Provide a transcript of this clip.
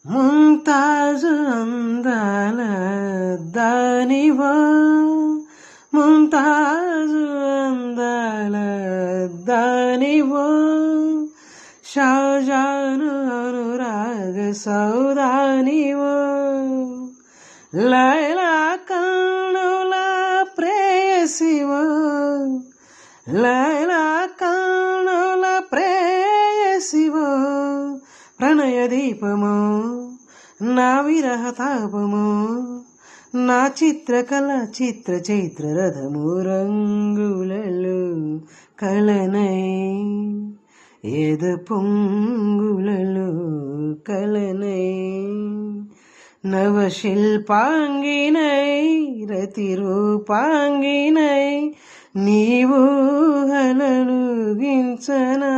ముంతాజు అందాల దానివో, ముంతాజు అందాల దానివో, షాజాను అనురాగ సౌదానివో, లైలా కన్నుల ప్రేయసివో, లైలా కన్నుల ప్రేయసివో, ప్రణయ దీపము నా విరహ తాపము, నా చిత్రకళ చిత్ర చైత్ర రథము, రంగులలో కలనై ఎద పొంగులలో కలనై, నవశిల్పాంగినై రతి రూపాంగినై నీవు హలలు గించనా.